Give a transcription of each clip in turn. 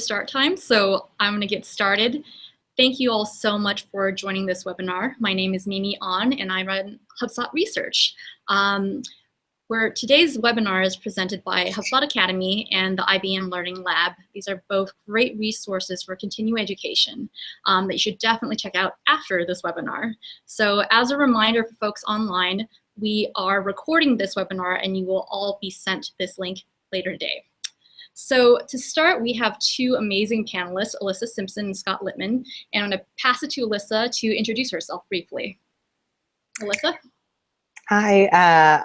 start time, so I'm going to get started. Thank you all so much for joining this webinar. My name is Mimi An, and I run HubSpot Research. Where today's webinar is presented by HubSpot Academy and the IBM Learning Lab. These are both great resources for continuing education that you should definitely check out after this webinar. So as a reminder for folks online, we are recording this webinar and you will all be sent this link later today. So to start, we have two amazing panelists, Alyssa Simpson and Scott Litman, and I'm going to pass it to Alyssa to introduce herself briefly. Alyssa? Hi,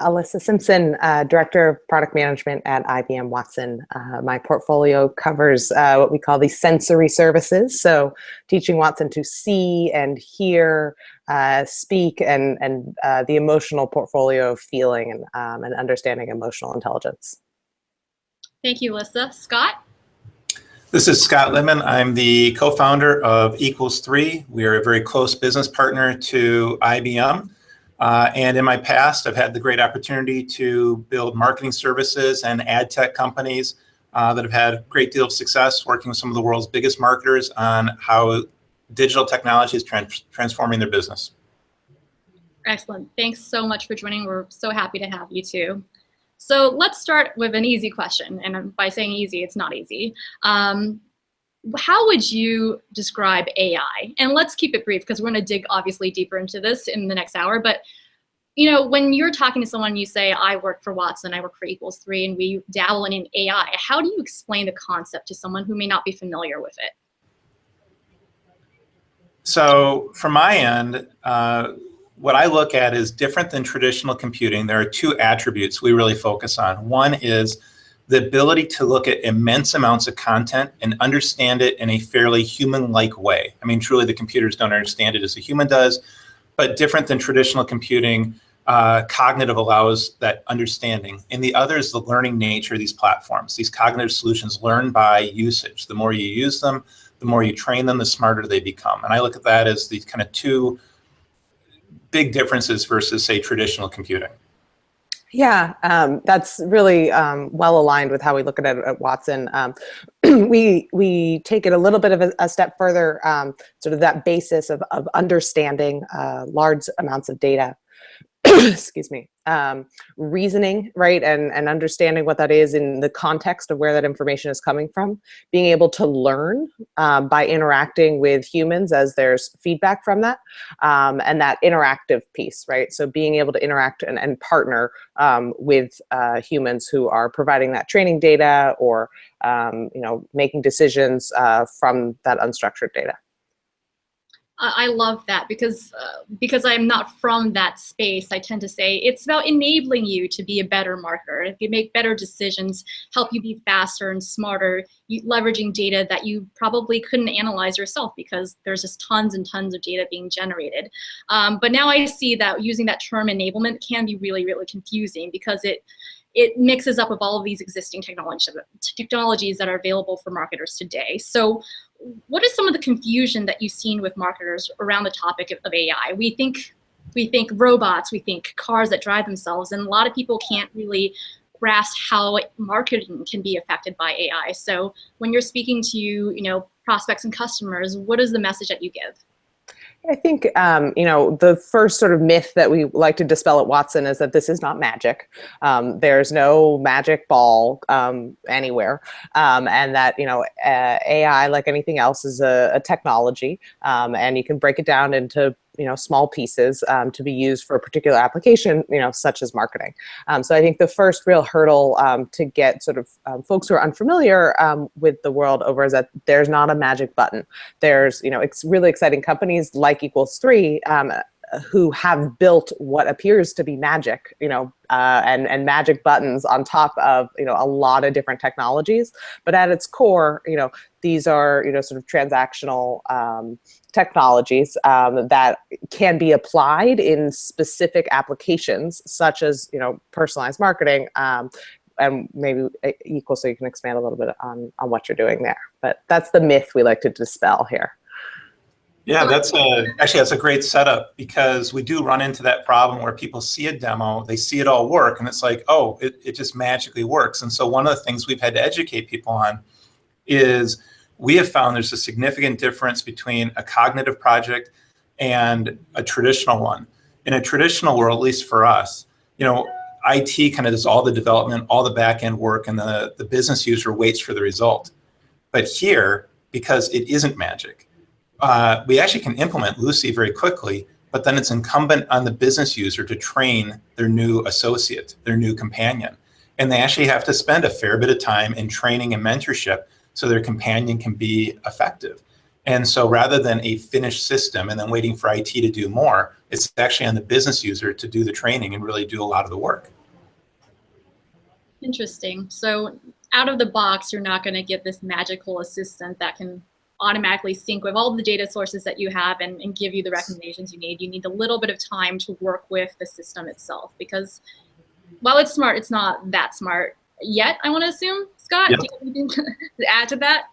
Alyssa Simpson, Director of Product Management at IBM Watson. My portfolio covers what we call the sensory services, so teaching Watson to see and hear, speak, and the emotional portfolio of feeling and understanding emotional intelligence. Thank you, Alyssa. Scott? This is Scott Litman. I'm the co-founder of Equals3. We are a very close business partner to IBM. And in my past, I've had the great opportunity to build marketing services and ad tech companies that have had a great deal of success working with some of the world's biggest marketers on how digital technology is transforming their business. Excellent. Thanks so much for joining. We're so happy to have you too. So let's start with an easy question. And by saying easy, it's not easy. How would you describe AI? And let's keep it brief because we're going to dig obviously deeper into this in the next hour. But you know, when you're talking to someone, you say, I work for Watson, I work for Equals3, and we dabble in AI. How do you explain the concept to someone who may not be familiar with it? So from my end, what I look at is different than traditional computing. There are two attributes we really focus on. One is the ability to look at immense amounts of content and understand it in a fairly human-like way. I mean, truly the computers don't understand it as a human does, but different than traditional computing, cognitive allows that understanding. And the other is the learning nature of these platforms. These cognitive solutions learn by usage. The more you use them, the more you train them, the smarter they become. And I look at that as these kind of two big differences versus, say, traditional computing. Yeah, that's really well aligned with how we look at it at Watson. We take it a little bit of a step further, sort of that basis of understanding large amounts of data. Excuse me, reasoning, right, and understanding what that is in the context of where that information is coming from, being able to learn by interacting with humans as there's feedback from that, and that interactive piece, right? So being able to interact and partner with humans who are providing that training data or you know, making decisions from that unstructured data. I love that because I'm not from that space. I tend to say it's about enabling you to be a better marketer. If you make better decisions, help you be faster and smarter, leveraging data that you probably couldn't analyze yourself because there's just tons and tons of data being generated. But now I see that using that term enablement can be really, really confusing because it mixes up with all of these existing technologies that are available for marketers today. So what is some of the confusion that you've seen with marketers around the topic of AI? We think robots, we think cars that drive themselves, and a lot of people can't really grasp how marketing can be affected by AI. So when you're speaking to, you know, prospects and customers, what is the message that you give? I think, you know, the first sort of myth that we like to dispel at Watson is that this is not magic. There's no magic ball anywhere. And that, you know, AI, like anything else, is a technology. And you can break it down into, you know, small pieces to be used for a particular application, you know, such as marketing. So I think the first real hurdle to get sort of folks who are unfamiliar with the world over is that there's not a magic button. There's, you know, it's really exciting companies like Equals3 who have built what appears to be magic, you know, and magic buttons on top of, you know, a lot of different technologies. But at its core, you know, these are, you know, sort of transactional technologies that can be applied in specific applications, such as, you know, personalized marketing. And maybe Equal, so you can expand a little bit on what you're doing there. But that's the myth we like to dispel here. Yeah, actually that's a great setup because we do run into that problem where people see a demo, they see it all work, and it's like, oh, it just magically works. And so one of the things we've had to educate people on is we have found there's a significant difference between a cognitive project and a traditional one. In a traditional world, at least for us, IT kind of does all the development, all the back end work, and the business user waits for the result. But here, because it isn't magic, we actually can implement Lucy very quickly, but then it's incumbent on the business user to train their new associate, their new companion. And they actually have to spend a fair bit of time in training and mentorship so their companion can be effective. And so rather than a finished system and then waiting for IT to do more, it's actually on the business user to do the training and really do a lot of the work. Interesting. So out of the box, you're not going to get this magical assistant that can automatically sync with all the data sources that you have and give you the recommendations you need. You need a little bit of time to work with the system itself, because while it's smart, it's not that smart yet, I want to assume. Scott, Yep. do you have anything to add to that?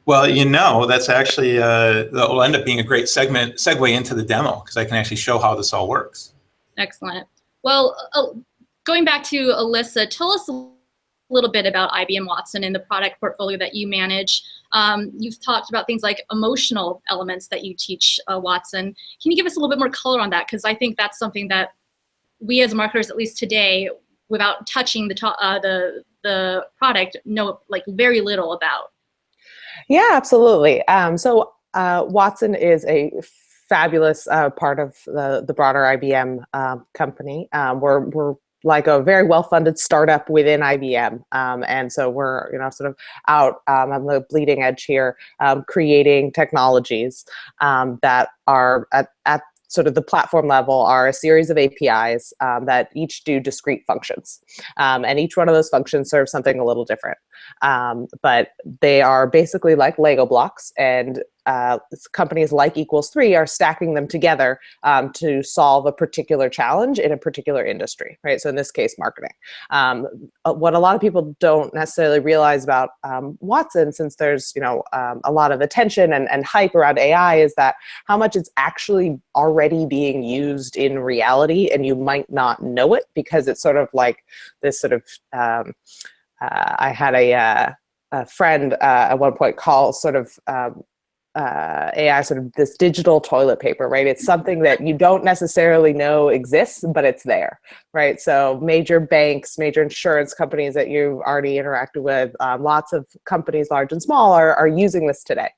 Well, that's actually, that will end up being a great segue into the demo, because I can actually show how this all works. Excellent. Well, going back to Alyssa, tell us a little bit about IBM Watson and the product portfolio that you manage. You've talked about things like emotional elements that you teach Watson. Can you give us a little bit more color on that? Because I think that's something that we as marketers, at least today, without touching the product, know like very little about. Yeah, absolutely. So Watson is a fabulous part of the broader IBM company. We're like a very well-funded startup within IBM, and so we're sort of out on the bleeding edge here, creating technologies that are at sort of the platform level are a series of APIs that each do discrete functions. And each one of those functions serves something a little different. But they are basically like Lego blocks, and companies like Equals3 are stacking them together to solve a particular challenge in a particular industry, right? So in this case, marketing. What a lot of people don't necessarily realize about Watson, since there's a lot of attention and hype around AI, is that how much it's actually already being used in reality, and you might not know it, because it's sort of like this sort of I had a friend at one point call sort of AI sort of this digital toilet paper, right? It's something that you don't necessarily know exists, but it's there, right? So major banks, major insurance companies that you've already interacted with, lots of companies, large and small, are using this today.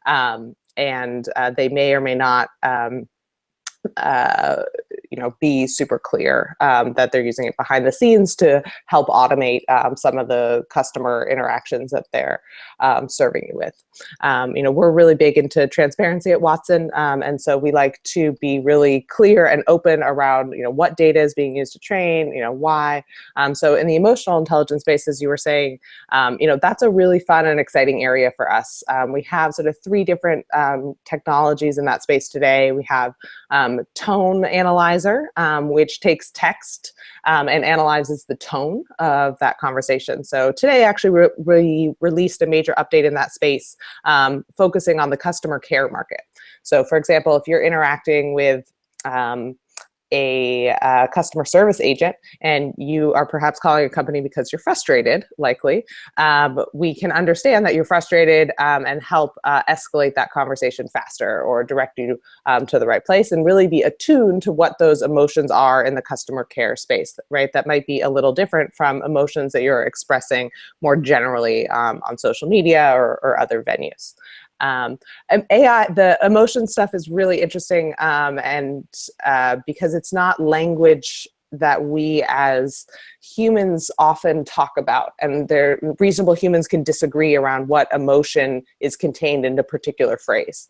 And they may or may not be super clear that they're using it behind the scenes to help automate some of the customer interactions that they're serving you with. We're really big into transparency at Watson, and so we like to be really clear and open around what data is being used to train, why. So in the emotional intelligence space, as you were saying, that's a really fun and exciting area for us. We have sort of 3 different technologies in that space today. We have tone analyzer, which takes text and analyzes the tone of that conversation. So today, actually, we released a major update in that space, focusing on the customer care market. So for example, if you're interacting with a customer service agent, and you are perhaps calling a company because you're frustrated, likely, we can understand that you're frustrated and help escalate that conversation faster, or direct you to the right place, and really be attuned to what those emotions are in the customer care space, right? That might be a little different from emotions that you're expressing more generally on social media or other venues. And AI, the emotion stuff is really interesting, and because it's not language that we as humans often talk about, and reasonable humans can disagree around what emotion is contained in a particular phrase.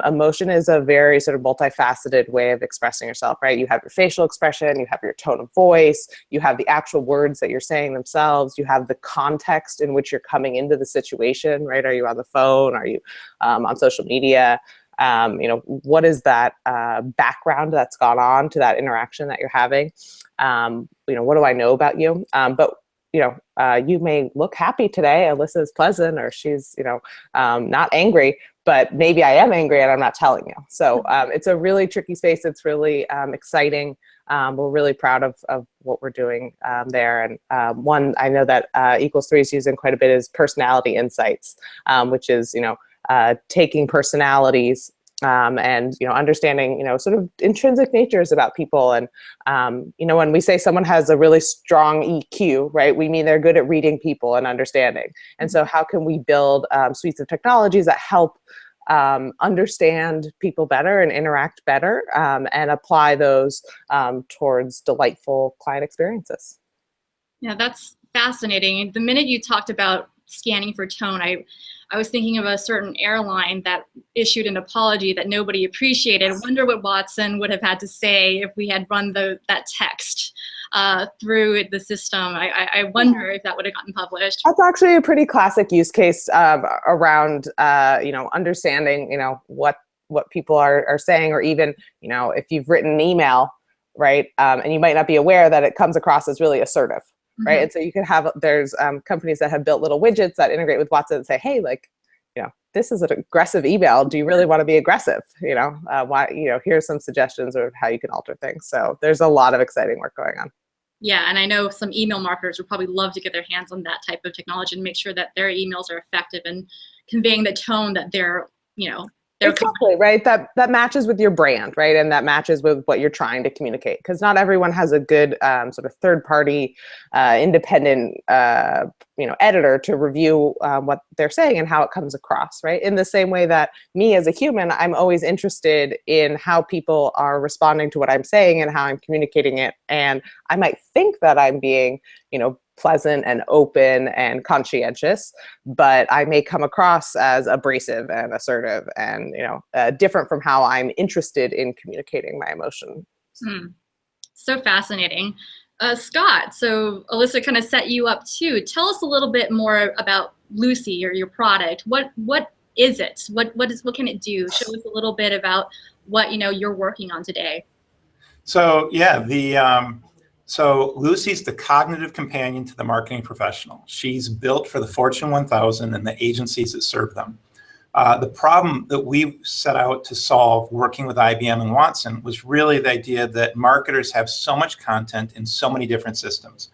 Emotion is a very sort of multifaceted way of expressing yourself, right? You have your facial expression, you have your tone of voice, you have the actual words that you're saying themselves, you have the context in which you're coming into the situation, right? Are you on the phone? Are you on social media? What is that background that's gone on to that interaction that you're having? What do I know about you? But you may look happy today. Alyssa is pleasant, or she's not angry, but maybe I am angry and I'm not telling you. So it's a really tricky space. It's really exciting we're really proud of what we're doing there. And one I know that Equals3 is using quite a bit is personality insights, which is, taking personalities and understanding sort of intrinsic natures about people. And when we say someone has a really strong EQ, right, we mean they're good at reading people and understanding. And so how can we build suites of technologies that help understand people better and interact better, and apply those towards delightful client experiences? Yeah, that's fascinating. The minute you talked about scanning for tone, I was thinking of a certain airline that issued an apology that nobody appreciated. I wonder what Watson would have had to say if we had run that text through the system. I wonder if that would have gotten published. That's actually a pretty classic use case around understanding what people are saying, or even if you've written an email, right, and you might not be aware that it comes across as really assertive. Right. Mm-hmm. And so you can there's companies that have built little widgets that integrate with Watson and say, hey, this is an aggressive email. Do you really want to be aggressive? Here's some suggestions of how you can alter things. So there's a lot of exciting work going on. Yeah. And I know some email marketers would probably love to get their hands on that type of technology and make sure that their emails are effective and conveying the tone that they're exactly right. That matches with your brand, right, and that matches with what you're trying to communicate. Because not everyone has a good sort of third-party, independent, editor to review what they're saying and how it comes across, right? In the same way that me as a human, I'm always interested in how people are responding to what I'm saying and how I'm communicating it. And I might think that I'm being, pleasant and open and conscientious, but I may come across as abrasive and assertive and, different from how I'm interested in communicating my emotion. So fascinating. Scott, so Alyssa kind of set you up too. Tell us a little bit more about Lucy or your product. What is it? What can it do? Show us a little bit about what, you're working on today. So yeah, So Lucy's the cognitive companion to the marketing professional. She's built for the Fortune 1000 and the agencies that serve them. The problem that we set out to solve working with IBM and Watson was really the idea that marketers have so much content in so many different systems.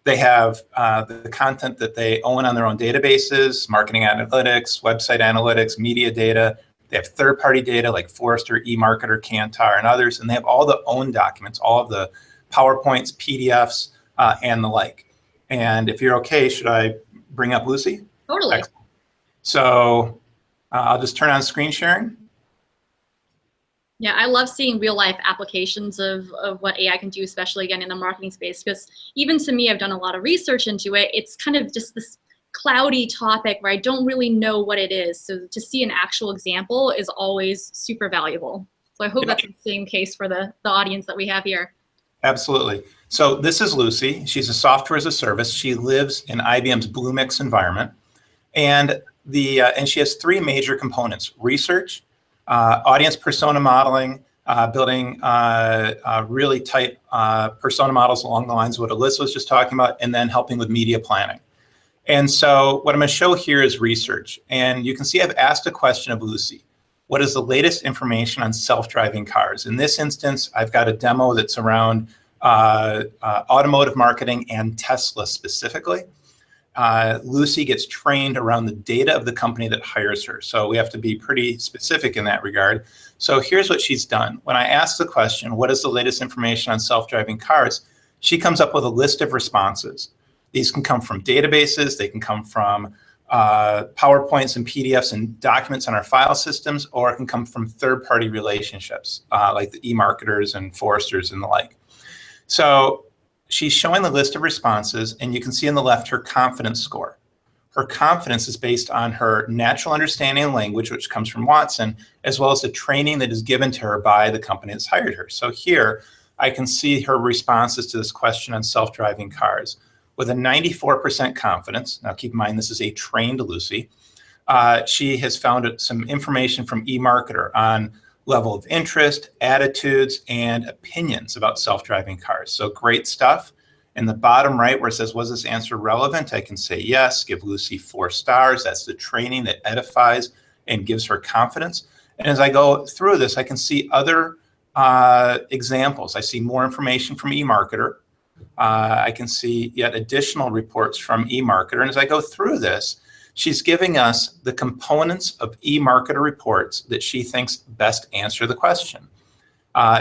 They have the content that they own on their own databases, marketing analytics, website analytics, media data. They have third-party data like Forrester, eMarketer, Kantar, and others, and they have all the own documents, all of the PowerPoints, PDFs, and the like. And if you're okay, should I bring up Lucy? Totally. Excellent. So I'll just turn on screen sharing. Yeah, I love seeing real life applications of what AI can do, especially again in the marketing space, because even to me, I've done a lot of research into it. It's kind of just this cloudy topic where I don't really know what it is. So to see an actual example is always super valuable. So I hope that's the same case for the audience that we have here. Absolutely. So this is Lucy. She's a software as a service. She lives in IBM's Bluemix environment. And she has three major components: research, audience persona modeling, building really tight persona models along the lines of what Alyssa was just talking about, and then helping with media planning. And so what I'm going to show here is research. And you can see I've asked a question of Lucy. What is the latest information on self-driving cars? In this instance, I've got a demo that's around automotive marketing and Tesla specifically. Lucy gets trained around the data of the company that hires her. So we have to be pretty specific in that regard. So here's what she's done. When I ask the question, what is the latest information on self-driving cars? She comes up with a list of responses. These can come from databases. They can come from PowerPoints and PDFs and documents on our file systems, or it can come from third-party relationships like the eMarketers and Forresters and the like. So she's showing the list of responses, and you can see on the left her confidence score. Her confidence is based on her natural understanding of language, which comes from Watson, as well as the training that is given to her by the company that's hired her. So here I can see her responses to this question on self-driving cars. With a 94% confidence, now keep in mind this is a trained Lucy, she has found some information from eMarketer on level of interest, attitudes, and opinions about self-driving cars. So great stuff. In the bottom right where it says, was this answer relevant? I can say yes, give Lucy 4 stars. That's the training that edifies and gives her confidence. And as I go through this, I can see other examples. I see more information from eMarketer. I can see yet additional reports from eMarketer. And as I go through this, she's giving us the components of eMarketer reports that she thinks best answer the question.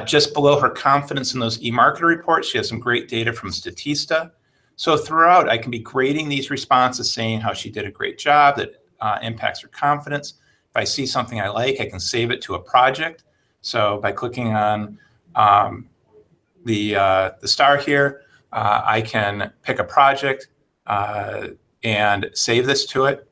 Just below her confidence in those eMarketer reports, she has some great data from Statista. So throughout, I can be grading these responses, saying how she did a great job that impacts her confidence. If I see something I like, I can save it to a project. So by clicking on the star here, I can pick a project and save this to it.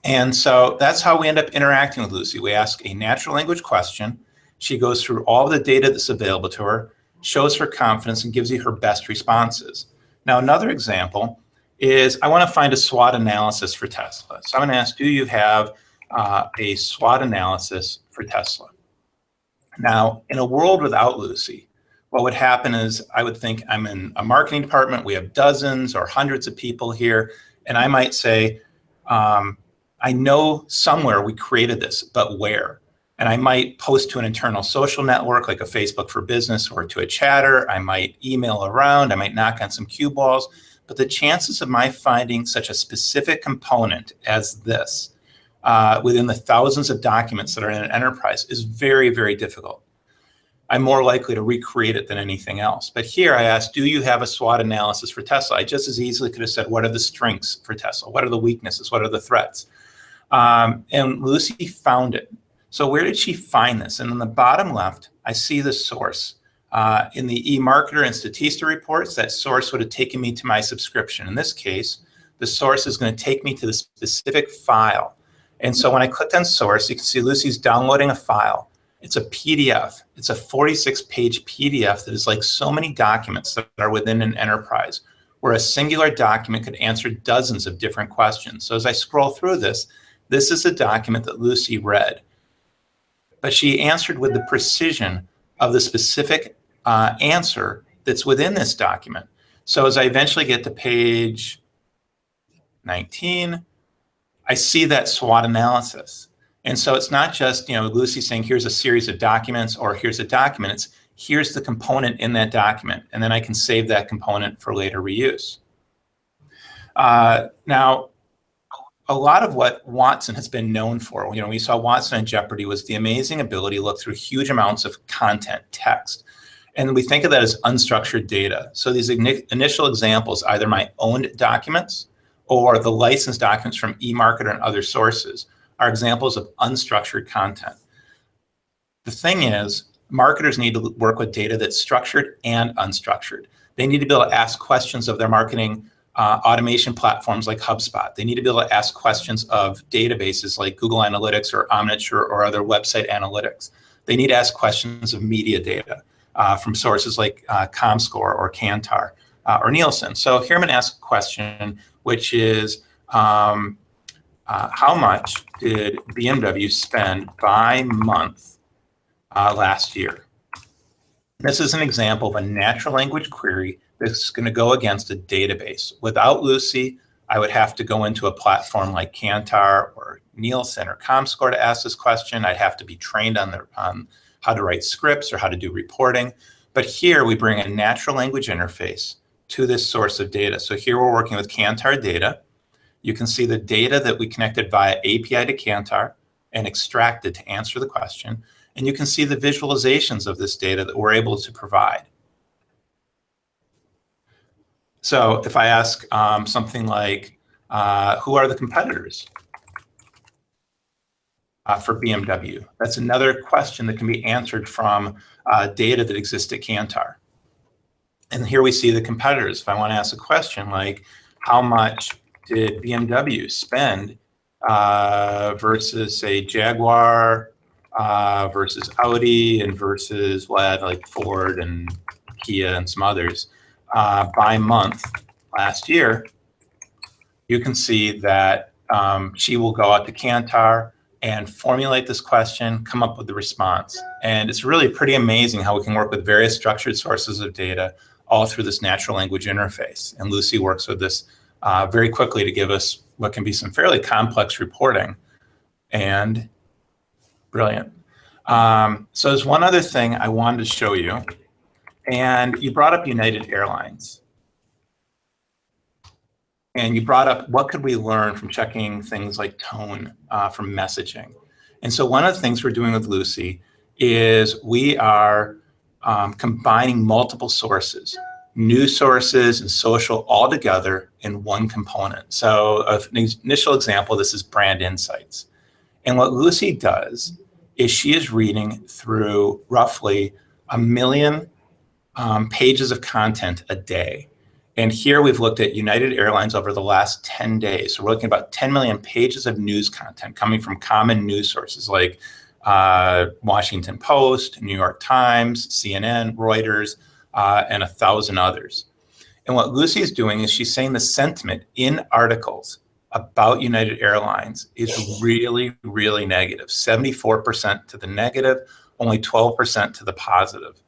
And so that's how we end up interacting with Lucy. We ask a natural language question. She goes through all the data that's available to her, shows her confidence, and gives you her best responses. Now, another example is I want to find a SWOT analysis for Tesla. So I'm going to ask, do you have a SWOT analysis for Tesla? Now, in a world without Lucy, what would happen is I would think I'm in a marketing department. We have dozens or hundreds of people here. And I might say, I know somewhere we created this, but where? And I might post to an internal social network like a Facebook for Business or to a chatter. I might email around. I might knock on some cue balls. But the chances of my finding such a specific component as this within the thousands of documents that are in an enterprise is very, very difficult. I'm more likely to recreate it than anything else. But here I asked, do you have a SWOT analysis for Tesla? I just as easily could have said, what are the strengths for Tesla? What are the weaknesses? What are the threats? And Lucy found it. So where did she find this? And on the bottom left, I see the source. In the eMarketer and Statista reports, that source would have taken me to my subscription. In this case, the source is going to take me to the specific file. And so when I clicked on source, you can see Lucy's downloading a file. It's a PDF. It's a 46-page PDF that is like so many documents that are within an enterprise, where a singular document could answer dozens of different questions. So as I scroll through this, this is a document that Lucy read. But she answered with the precision of the specific answer that's within this document. So as I eventually get to page 19, I see that SWOT analysis. And so it's not just, Lucy saying, here's a series of documents or here's a document. It's here's the component in that document. And then I can save that component for later reuse. Now, a lot of what Watson has been known for, we saw Watson and Jeopardy, was the amazing ability to look through huge amounts of content, text. And we think of that as unstructured data. So these initial examples, either my owned documents or the licensed documents from eMarketer and other sources, are examples of unstructured content. The thing is, marketers need to work with data that's structured and unstructured. They need to be able to ask questions of their marketing automation platforms like HubSpot. They need to be able to ask questions of databases like Google Analytics or Omniture or other website analytics. They need to ask questions of media data from sources like ComScore or Kantar or Nielsen. So here I'm going to ask a question, which is, how much did BMW spend by month last year? This is an example of a natural language query that's going to go against a database. Without Lucy, I would have to go into a platform like Kantar or Nielsen or ComScore to ask this question. I'd have to be trained on how to write scripts or how to do reporting. But here we bring a natural language interface to this source of data. So here we're working with Kantar data. You can see the data that we connected via API to Kantar and extracted to answer the question. And you can see the visualizations of this data that we're able to provide. So if I ask something like, who are the competitors for BMW? That's another question that can be answered from data that exists at Kantar. And here we see the competitors. If I want to ask a question like, how much did BMW spend versus, say, Jaguar versus Audi and versus like Ford and Kia and some others by month last year, you can see that she will go out to Kantar and formulate this question, come up with the response. And it's really pretty amazing how we can work with various structured sources of data all through this natural language interface. And Lucy works with this very quickly to give us what can be some fairly complex reporting. And brilliant. So there's one other thing I wanted to show you, and you brought up United Airlines. And you brought up what could we learn from checking things like tone from messaging. And so one of the things we're doing with Lucy is we are combining multiple sources, news sources and social all together in one component. So an initial example, this is brand insights. And what Lucy does is she is reading through roughly 1 million pages of content a day. And here we've looked at United Airlines over the last 10 days. So we're looking at about 10 million pages of news content coming from common news sources like Washington Post, New York Times, CNN, Reuters, and 1,000 others. And what Lucy is doing is she's saying the sentiment in articles about United Airlines is really, really negative. 74% to the negative, only 12% to the positive.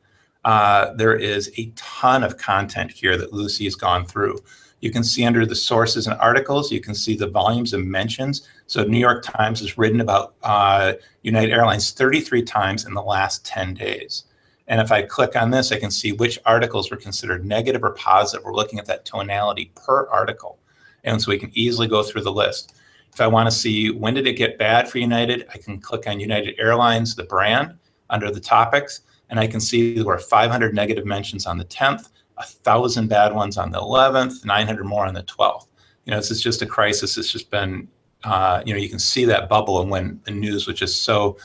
There is a ton of content here that Lucy has gone through. You can see under the sources and articles, you can see the volumes of mentions. So New York Times has written about United Airlines 33 times in the last 10 days. And if I click on this, I can see which articles were considered negative or positive. We're looking at that tonality per article. And so we can easily go through the list. If I want to see when did it get bad for United, I can click on United Airlines, the brand, under the topics. And I can see there were 500 negative mentions on the 10th, 1,000 bad ones on the 11th, 900 more on the 12th. You know, this is just a crisis. It's just been, you know, you can see that bubble. And when the news was just so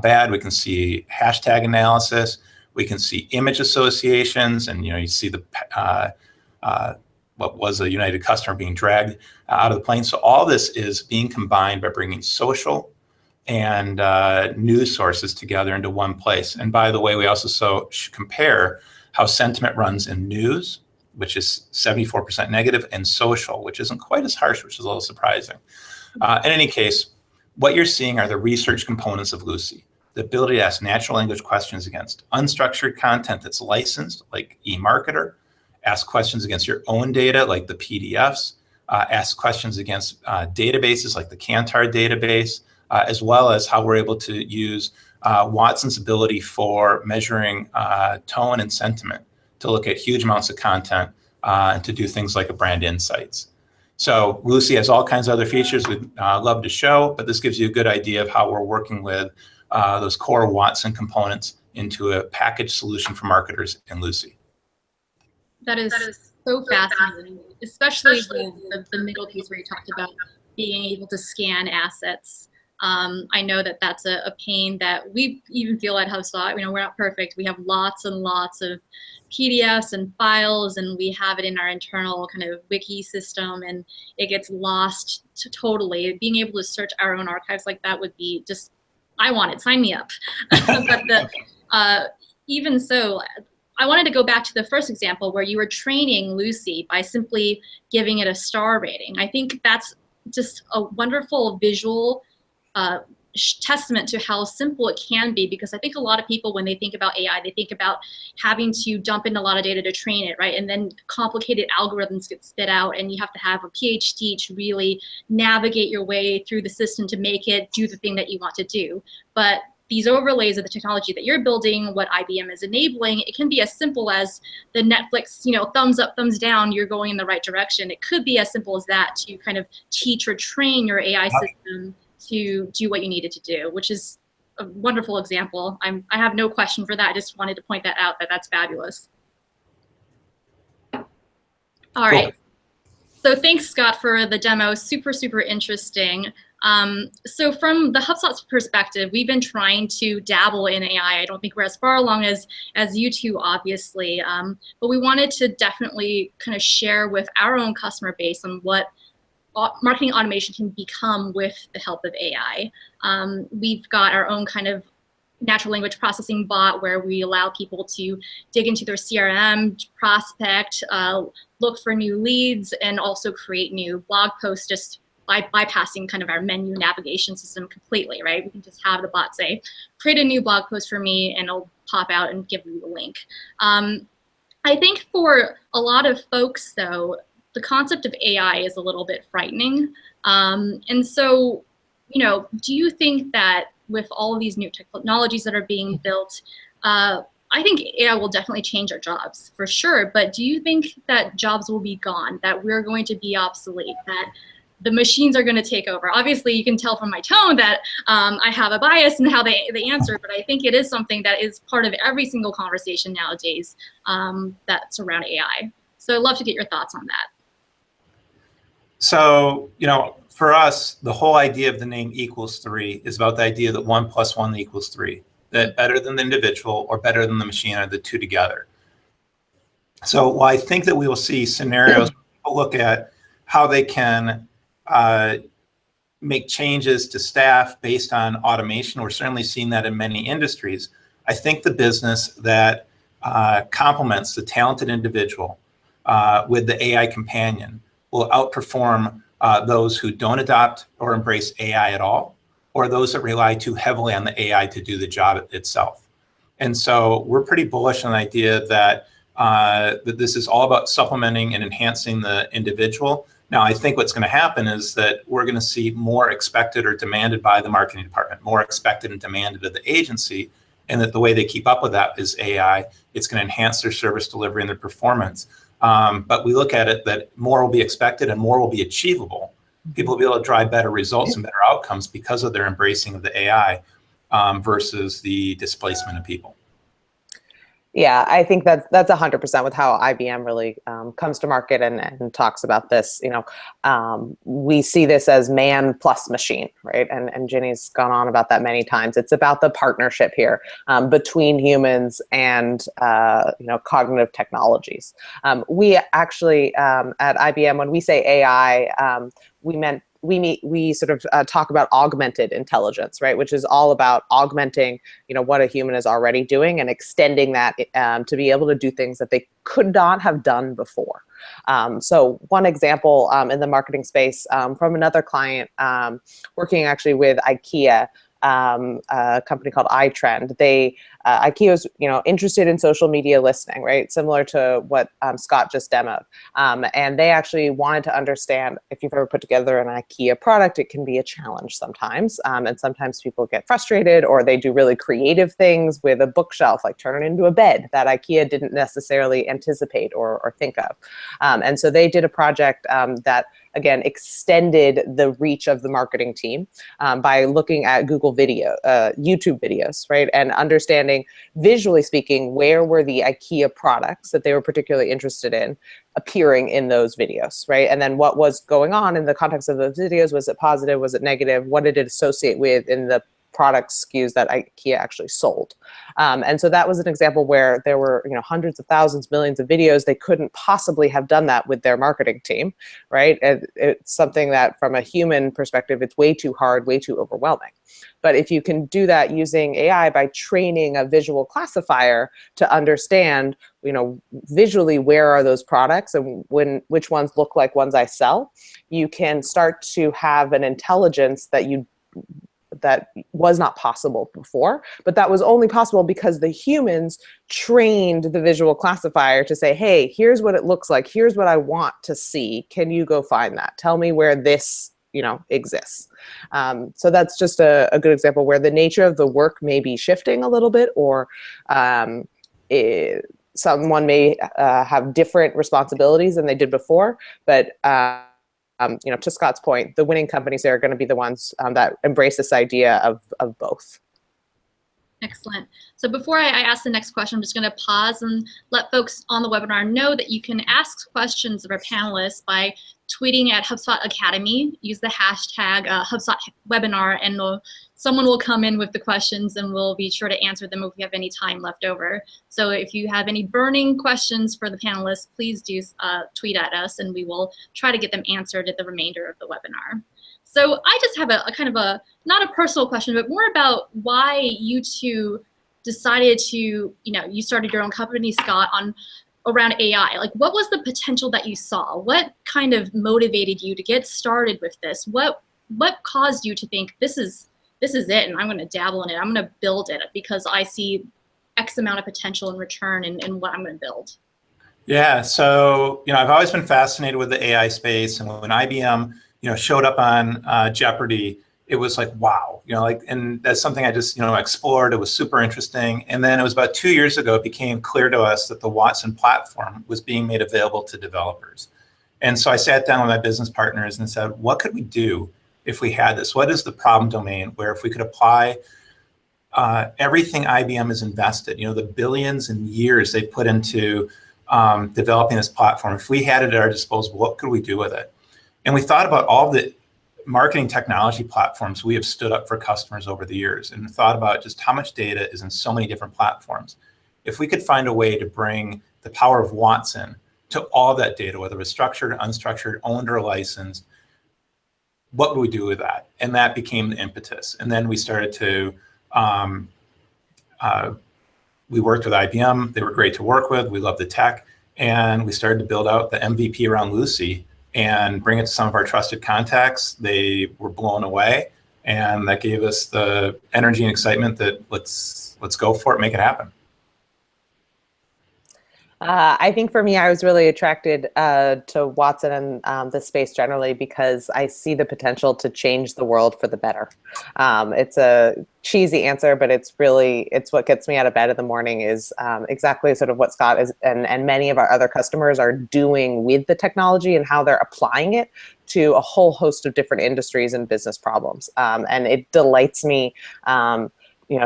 bad, we can see hashtag analysis. We can see image associations. And, you know, you see the what was a United customer being dragged out of the plane. So all this is being combined by bringing social and news sources together into one place. And by the way, we also compare how sentiment runs in news, which is 74% negative, and social, which isn't quite as harsh, which is a little surprising. In any case, what you're seeing are the research components of Lucy, the ability to ask natural language questions against unstructured content that's licensed, like eMarketer, ask questions against your own data, like the PDFs, ask questions against databases like the Kantar database, as well as how we're able to use Watson's ability for measuring tone and sentiment to look at huge amounts of content and to do things like a brand insights. So Lucy has all kinds of other features we'd love to show, but this gives you a good idea of how we're working with those core Watson components into a packaged solution for marketers in Lucy. That is so fascinating, especially the middle piece where you talked about being able to scan assets. I know that that's a pain that we even feel at HubSpot. You know, we're not perfect. We have lots and lots of PDFs and files, and we have it in our internal kind of wiki system, and it gets lost totally. Being able to search our own archives like that would be just, I want it, sign me up. But even so, I wanted to go back to the first example where you were training Lucy by simply giving it a star rating. I think that's just a wonderful visual testament to how simple it can be, because I think a lot of people, when they think about AI, they think about having to dump in a lot of data to train it, right? And then complicated algorithms get spit out, and you have to have a PhD to really navigate your way through the system to make it do the thing that you want to do. But these overlays of the technology that you're building, what IBM is enabling, it can be as simple as the Netflix, you know, thumbs up, thumbs down, you're going in the right direction. It could be as simple as that to kind of teach or train your AI system to do what you needed to do, which is a wonderful example. I have no question for that. I just wanted to point that out, that's fabulous. All right. So thanks, Scott, for the demo. Super, super interesting. So from the HubSpot's perspective, we've been trying to dabble in AI. I don't think we're as far along as you two, obviously, but we wanted to definitely kind of share with our own customer base on what marketing automation can become with the help of AI. We've got our own kind of natural language processing bot where we allow people to dig into their CRM, prospect, look for new leads, and also create new blog posts just by bypassing kind of our menu navigation system completely, right? We can just have the bot say, create a new blog post for me, and it'll pop out and give you the link. I think for a lot of folks, though, the concept of AI is a little bit frightening. And so, you know, do you think that with all of these new technologies that are being built, I think AI will definitely change our jobs for sure. But do you think that jobs will be gone, that we're going to be obsolete, that the machines are going to take over? Obviously, you can tell from my tone that I have a bias in how they answer, but I think it is something that is part of every single conversation nowadays that's around AI. So I'd love to get your thoughts on that. So, for us, the whole idea of the name equals 3 is about the idea that 1 + 1 equals 3, that better than the individual or better than the machine are the two together. So while I think that we will see scenarios, people look at how they can make changes to staff based on automation. We're certainly seeing that in many industries. I think the business that complements the talented individual with the AI companion will outperform those who don't adopt or embrace AI at all, or those that rely too heavily on the AI to do the job itself. And so we're pretty bullish on the idea that that this is all about supplementing and enhancing the individual. Now, I think what's going to happen is that we're going to see more expected or demanded by the marketing department, more expected and demanded of the agency, and that the way they keep up with that is AI. It's going to enhance their service delivery and their performance. But we look at it that more will be expected and more will be achievable. People will be able to drive better results and better outcomes because of their embracing of the AI versus the displacement of people. Yeah, I think that's 100% with how IBM really comes to market and talks about this. We see this as man plus machine, right? And Ginny's gone on about that many times. It's about the partnership here between humans and cognitive technologies. We actually at IBM, when we say AI, we sort of talk about augmented intelligence, right? Which is all about augmenting, what a human is already doing and extending that to be able to do things that they could not have done before. So one example in the marketing space from another client working actually with IKEA, a company called iTrend. IKEA was, interested in social media listening, right? Similar to what Scott just demoed. And they actually wanted to understand, if you've ever put together an IKEA product, it can be a challenge sometimes. And sometimes people get frustrated, or they do really creative things with a bookshelf, like turn it into a bed that IKEA didn't necessarily anticipate or think of. And so they did a project that, again, extended the reach of the marketing team by looking at YouTube videos, right? And understanding, visually speaking, where were the IKEA products that they were particularly interested in appearing in those videos, right? And then what was going on in the context of those videos? Was it positive? Was it negative? What did it associate with in the product SKUs that IKEA actually sold? And so that was an example where there were hundreds of thousands, millions of videos. They couldn't possibly have done that with their marketing team, right? It's something that from a human perspective, it's way too hard, way too overwhelming. But if you can do that using AI by training a visual classifier to understand, visually where are those products and which ones look like ones I sell, you can start to have an intelligence that was not possible before, but that was only possible because the humans trained the visual classifier to say, hey, here's what it looks like. Here's what I want to see. Can you go find that? Tell me where this, exists. So that's just a good example where the nature of the work may be shifting a little bit, or someone may have different responsibilities than they did before, but to Scott's point, the winning companies are going to be the ones that embrace this idea of both. Excellent. So before I ask the next question, I'm just going to pause and let folks on the webinar know that you can ask questions of our panelists by tweeting at HubSpot Academy. Use the hashtag HubSpot webinar, and someone will come in with the questions, and we'll be sure to answer them if we have any time left over. So if you have any burning questions for the panelists, please do tweet at us, and we will try to get them answered at the remainder of the webinar. So I just have a kind of a, not a personal question, but more about why you two decided to, you started your own company, Scott, around AI. Like, what was the potential that you saw? What kind of motivated you to get started with this? What caused you to think this is it, and I'm going to dabble in it. I'm going to build it because I see X amount of potential and return in what I'm going to build. Yeah, so I've always been fascinated with the AI space, and when IBM showed up on Jeopardy, it was like, wow, and that's something I just, explored. It was super interesting. And then it was about 2 years ago, it became clear to us that the Watson platform was being made available to developers. And so I sat down with my business partners and said, what could we do if we had this? What is the problem domain where if we could apply everything IBM has invested, the billions and years they've put into developing this platform, if we had it at our disposal, what could we do with it? And we thought about all the marketing technology platforms we have stood up for customers over the years, and thought about just how much data is in so many different platforms. If we could find a way to bring the power of Watson to all that data, whether it was structured, unstructured, owned or licensed, what would we do with that? And that became the impetus. And then we started to, we worked with IBM. They were great to work with. We loved the tech. And we started to build out the MVP around Lucy and bring it to some of our trusted contacts. They were blown away. And that gave us the energy and excitement that let's go for it, make it happen. I think for me, I was really attracted to Watson and the space generally because I see the potential to change the world for the better. It's a cheesy answer, but it's what gets me out of bed in the morning is exactly sort of what Scott is and many of our other customers are doing with the technology and how they're applying it to a whole host of different industries and business problems. And it delights me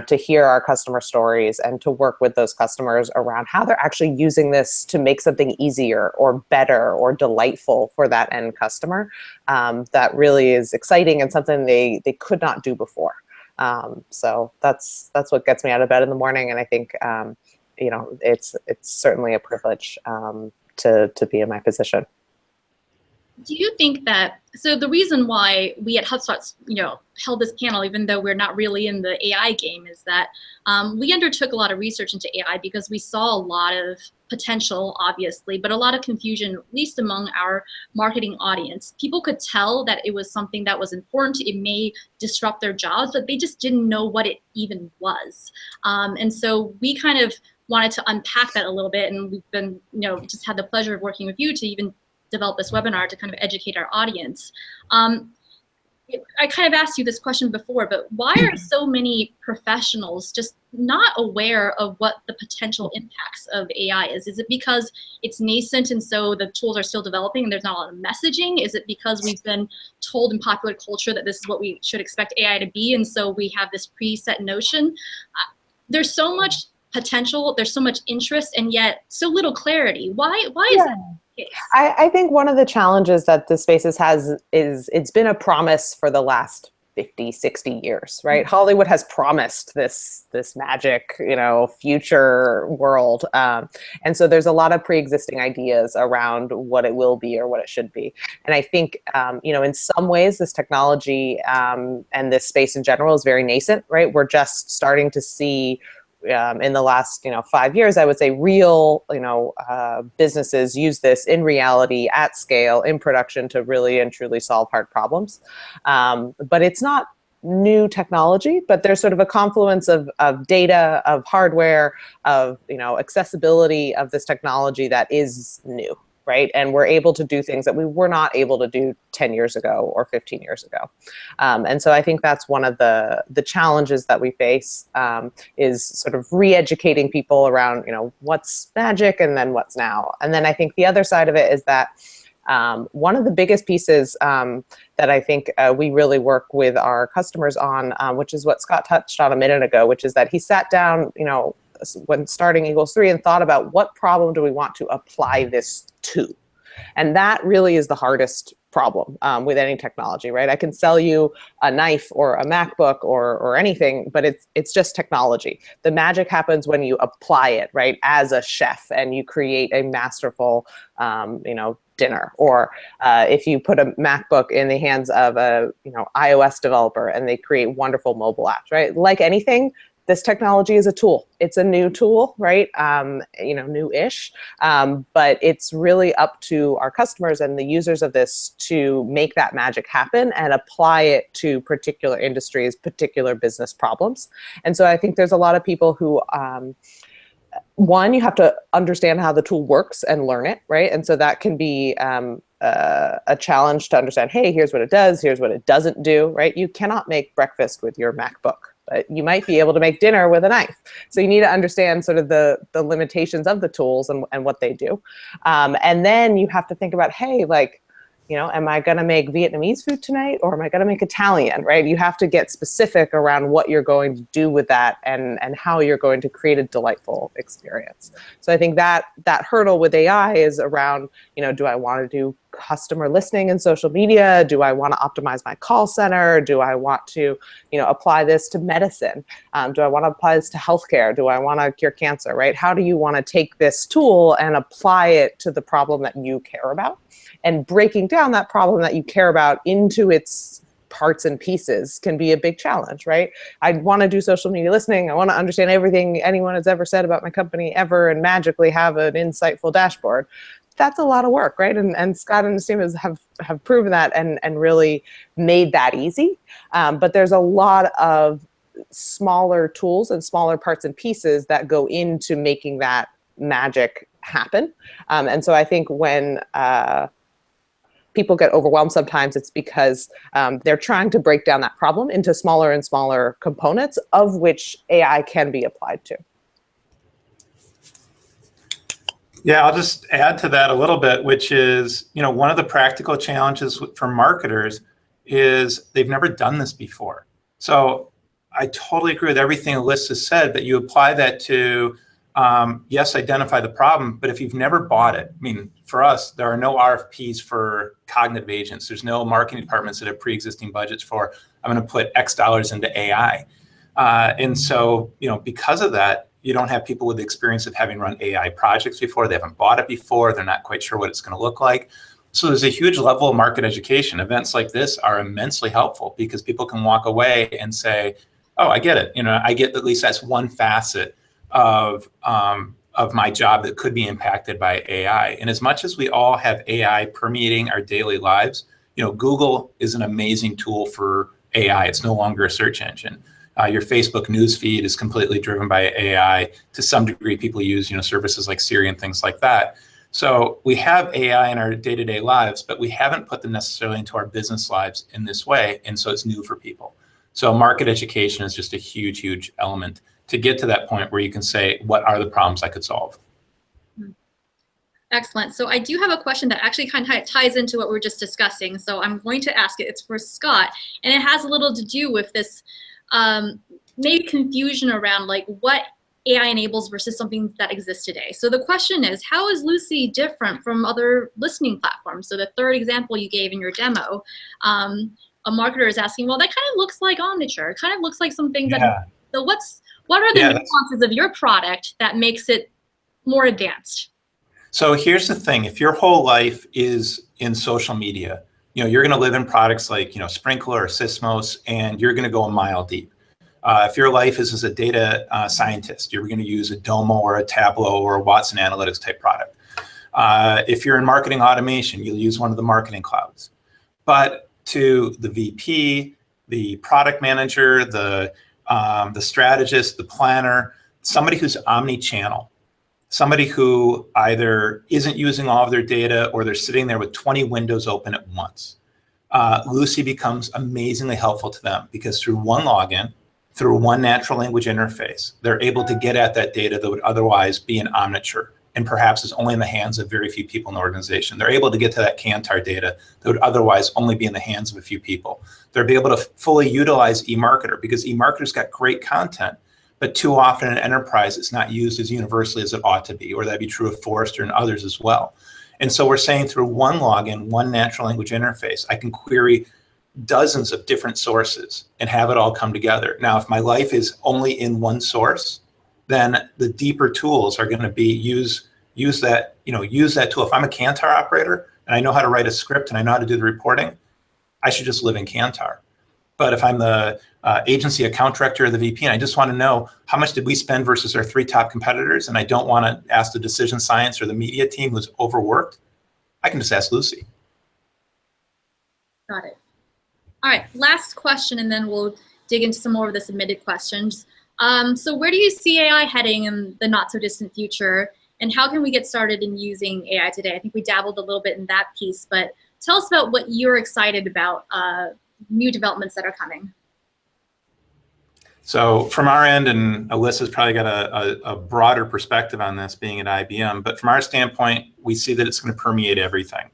to hear our customer stories and to work with those customers around how they're actually using this to make something easier or better or delightful for that end customer. That really is exciting and something they could not do before. So that's what gets me out of bed in the morning. And I think, it's certainly a privilege to be in my position. Do you think that, so the reason why we at HubSpot, held this panel, even though we're not really in the AI game, is that we undertook a lot of research into AI because we saw a lot of potential, obviously, but a lot of confusion, at least among our marketing audience. People could tell that it was something that was important. It may disrupt their jobs, but they just didn't know what it even was. And so we kind of wanted to unpack that a little bit, and we've been, just had the pleasure of working with you to even develop this webinar to kind of educate our audience. I kind of asked you this question before, but why are so many professionals just not aware of what the potential impacts of AI is? Is it because it's nascent and so the tools are still developing and there's not a lot of messaging? Is it because we've been told in popular culture that this is what we should expect AI to be, and so we have this preset notion? There's so much potential, there's so much interest, and yet so little clarity. Why is that? I think one of the challenges that the spaces has is it's been a promise for the last 50, 60 years, right? Mm-hmm. Hollywood has promised this magic, future world. And so there's a lot of pre-existing ideas around what it will be or what it should be. And I think, in some ways this technology and this space in general is very nascent, right? We're just starting to see in the last 5 years, I would say real businesses use this in reality at scale in production to really and truly solve hard problems. But it's not new technology, but there's sort of a confluence of data, of hardware, of accessibility of this technology that is new. Right. And we're able to do things that we were not able to do 10 years ago or 15 years ago. And so I think that's one of the challenges that we face is sort of re-educating people around, what's magic and then what's now. And then I think the other side of it is that one of the biggest pieces that I think we really work with our customers on, which is what Scott touched on a minute ago, which is that he sat down, when starting Eagles 3 and thought about what problem do we want to apply this to. And that really is the hardest problem with any technology, right? I can sell you a knife or a MacBook or anything, but it's just technology. The magic happens when you apply it, right, as a chef and you create a masterful, dinner. Or if you put a MacBook in the hands of a, iOS developer and they create wonderful mobile apps, right? Like anything, this technology is a tool. It's a new tool, right? New-ish, but it's really up to our customers and the users of this to make that magic happen and apply it to particular industries, particular business problems. And so I think there's a lot of people who, one, you have to understand how the tool works and learn it, right? And so that can be a challenge to understand, hey, here's what it does, here's what it doesn't do, right? You cannot make breakfast with your MacBook, but you might be able to make dinner with a knife. So you need to understand sort of the limitations of the tools and what they do. And then you have to think about, hey, like, you know, am I going to make Vietnamese food tonight, or am I going to make Italian, right? You have to get specific around what you're going to do with that and how you're going to create a delightful experience. So I think that hurdle with AI is around, you know, do I want to do customer listening in social media? Do I want to optimize my call center? Do I want to, you know, apply this to medicine? Do I want to apply this to healthcare? Do I want to cure cancer, right? How do you want to take this tool and apply it to the problem that you care about? And breaking down that problem that you care about into its parts and pieces can be a big challenge, right? I want to do social media listening. I want to understand everything anyone has ever said about my company ever and magically have an insightful dashboard. That's a lot of work, right? And Scott and his team have proven that and really made that easy. But there's a lot of smaller tools and smaller parts and pieces that go into making that magic happen. And so I think when people get overwhelmed sometimes, it's because they're trying to break down that problem into smaller and smaller components, of which AI can be applied to. Yeah, I'll just add to that a little bit, which is, you know, one of the practical challenges for marketers is they've never done this before. So I totally agree with everything Alyssa said, but you apply that to, yes, identify the problem, but if you've never bought it, I mean, for us, there are no RFPs for cognitive agents. There's no marketing departments that have pre-existing budgets for, I'm going to put X dollars into AI. And so, you know, because of that, you don't have people with the experience of having run AI projects before. They haven't bought it before. They're not quite sure what it's going to look like. So there's a huge level of market education. Events like this are immensely helpful because people can walk away and say, oh, I get it. You know, I get at least that's one facet of my job that could be impacted by AI. And as much as we all have AI permeating our daily lives, you know, Google is an amazing tool for AI. It's no longer a search engine. Your Facebook news feed is completely driven by AI. To some degree, people use, you know, services like Siri and things like that. So we have AI in our day-to-day lives, but we haven't put them necessarily into our business lives in this way. And so it's new for people. So market education is just a huge, huge element to get to that point where you can say, what are the problems I could solve? Excellent. So I do have a question that actually kind of ties into what we were just discussing. So I'm going to ask it. It's for Scott, and it has a little to do with this maybe confusion around like what AI enables versus something that exists today. So the question is, how is Lucy different from other listening platforms? So the third example you gave in your demo, a marketer is asking, well, that kind of looks like Omniture. It kind of looks like some things that, so what are the nuances of your product that makes it more advanced? So here's the thing. If your whole life is in social media, you know, you're going to live in products like, you know, Sprinkler or Sysmos, and you're going to go a mile deep. If your life is as a data scientist, you're going to use a Domo or a Tableau or a Watson Analytics type product. If you're in marketing automation, you'll use one of the marketing clouds. But to the VP, the product manager, the strategist, the planner, somebody who's omni-channel, somebody who either isn't using all of their data or they're sitting there with 20 windows open at once. Lucy becomes amazingly helpful to them because through one login, through one natural language interface, they're able to get at that data that would otherwise be in Omniture and perhaps is only in the hands of very few people in the organization. They're able to get to that Kantar data that would otherwise only be in the hands of a few people. They're able to fully utilize eMarketer because eMarketer's got great content, but too often in enterprise, it's not used as universally as it ought to be, or that'd be true of Forrester and others as well. And so we're saying through one login, one natural language interface, I can query dozens of different sources and have it all come together. Now, if my life is only in one source, then the deeper tools are going to be use that tool. If I'm a Kantar operator and I know how to write a script and I know how to do the reporting, I should just live in Kantar. But if I'm the agency account director or the VP and I just want to know how much did we spend versus our 3 top competitors, and I don't want to ask the decision science or the media team who's overworked, I can just ask Lucy. Got it. All right, last question, and then we'll dig into some more of the submitted questions. So where do you see AI heading in the not so distant future? and how can we get started in using AI today? I think we dabbled a little bit in that piece, but tell us about what you're excited about, new developments that are coming. So from our end, and Alyssa's probably got a broader perspective on this being at IBM, but from our standpoint, we see that it's going to permeate everything.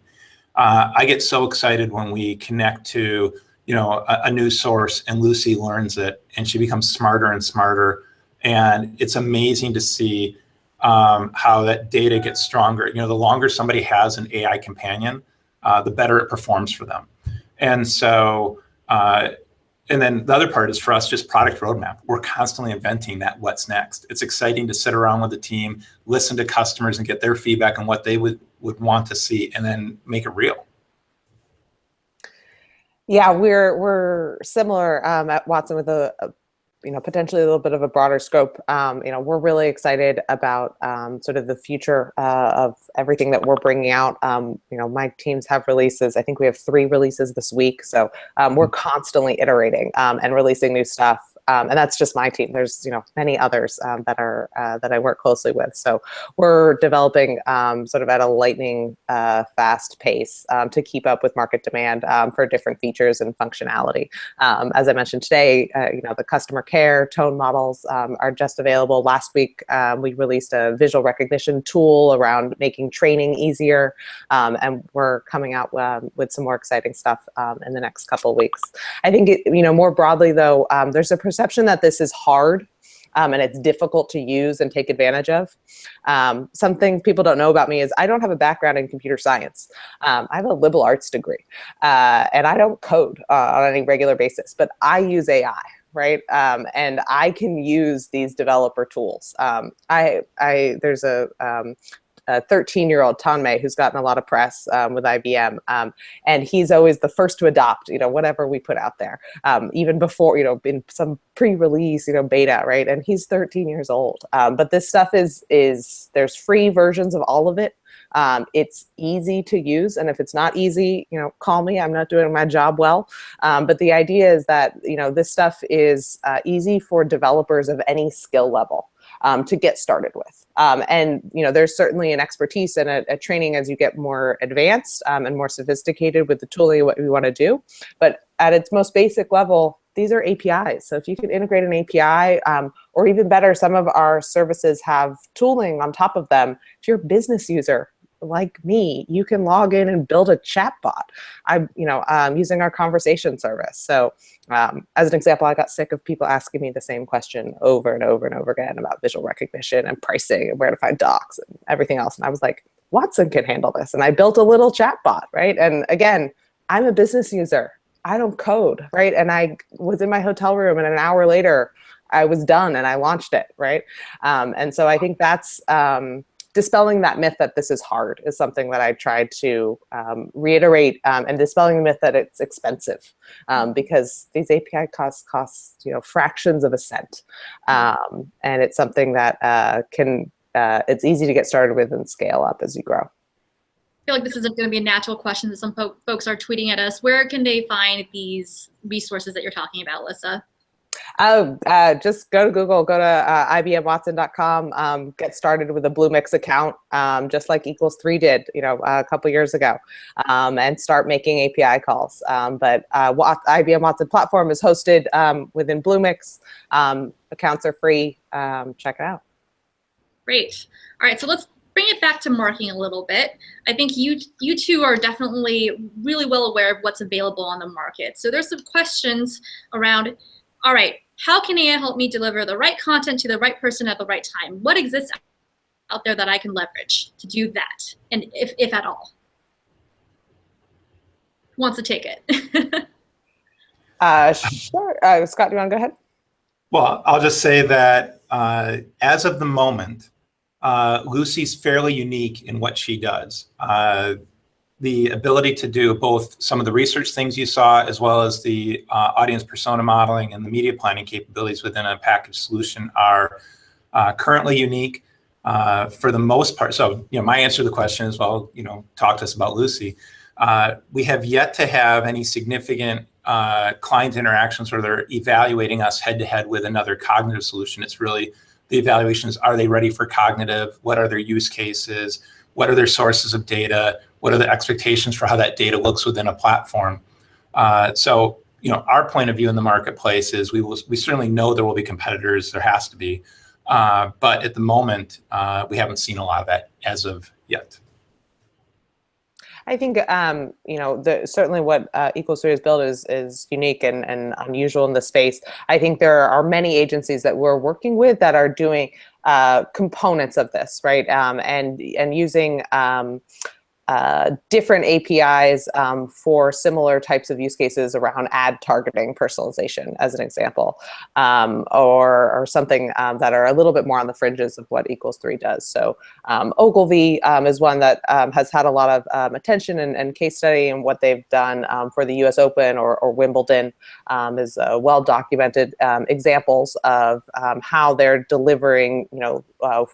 I get so excited when we connect to a news source and Lucy learns it and she becomes smarter and smarter. And it's amazing to see how that data gets stronger. The longer somebody has an AI companion, the better it performs for them. And so, and then the other part is for us, just product roadmap. We're constantly inventing that what's next. It's exciting to sit around with the team, listen to customers and get their feedback on what they would want to see and then make it real. Yeah, we're similar at Watson with a potentially a little bit of a broader scope. We're really excited about sort of the future of everything that we're bringing out. My teams have releases. I think we have 3 releases this week. So we're constantly iterating and releasing new stuff. And that's just my team. There's many others that I work closely with. So we're developing sort of at a lightning fast pace to keep up with market demand for different features and functionality. As I mentioned today, the customer care tone models are just available. Last week we released a visual recognition tool around making training easier, and we're coming out with some more exciting stuff in the next couple of weeks. I think more broadly though, there's a perception that this is hard and it's difficult to use and take advantage of. Some things people don't know about me is I don't have a background in computer science. I have a liberal arts degree, and I don't code on any regular basis, but I use AI. Right, and I can use these developer tools. There's a 13-year-old Tanmay who's gotten a lot of press with IBM, and he's always the first to adopt whatever we put out there, even before in some pre-release beta, right? And he's 13 years old, but this stuff is there's free versions of all of it. It's easy to use, and if it's not easy, call me. I'm not doing my job well. But the idea is that this stuff is easy for developers of any skill level to get started with. And there's certainly an expertise and a training as you get more advanced and more sophisticated with the tooling, what we want to do. But at its most basic level, these are APIs. So if you can integrate an API, or even better, some of our services have tooling on top of them. If you're a business user like me, you can log in and build a chatbot. I'm using our conversation service. So as an example, I got sick of people asking me the same question over and over and over again about visual recognition and pricing and where to find docs and everything else. And I was like, Watson can handle this. And I built a little chatbot, right? And again, I'm a business user. I don't code, right? And I was in my hotel room and an hour later, I was done and I launched it, right? And so I think that's dispelling that myth that this is hard is something that I tried to reiterate, and dispelling the myth that it's expensive, because these API costs fractions of a cent, and it's something that it's easy to get started with and scale up as you grow. I feel like this is going to be a natural question that some folks are tweeting at us. Where can they find these resources that you're talking about, Alyssa? Just go to Google, go to ibmwatson.com, get started with a Bluemix account, just like Equals3 did, a couple years ago, and start making API calls. But IBM Watson platform is hosted within Bluemix. Accounts are free. Check it out. Great. All right, so let's bring it back to marketing a little bit. I think you two are definitely really well aware of what's available on the market. So there's some questions around, all right, how can AI help me deliver the right content to the right person at the right time? What exists out there that I can leverage to do that? And if at all? Who wants to take it? Sure. Scott, do you want to go ahead? Well, I'll just say that as of the moment, Lucy's fairly unique in what she does. The ability to do both some of the research things you saw, as well as the audience persona modeling and the media planning capabilities within a packaged solution are currently unique for the most part. So, my answer to the question is, well, talk to us about Lucy. We have yet to have any significant client interactions where they're evaluating us head to head with another cognitive solution. It's really the evaluation is, are they ready for cognitive? What are their use cases? What are their sources of data? What are the expectations for how that data looks within a platform? So, our point of view in the marketplace is we certainly know there will be competitors. There has to be. But at the moment, we haven't seen a lot of that as of yet. I think certainly what Equals 3 has built is unique and unusual in the space. I think there are many agencies that we're working with that are doing components of this, right? And using different APIs for similar types of use cases around ad targeting personalization, as an example, or something that are a little bit more on the fringes of what Equals 3 does. So Ogilvy is one that has had a lot of attention and case study, and what they've done for the US Open or Wimbledon is well-documented examples of how they're delivering,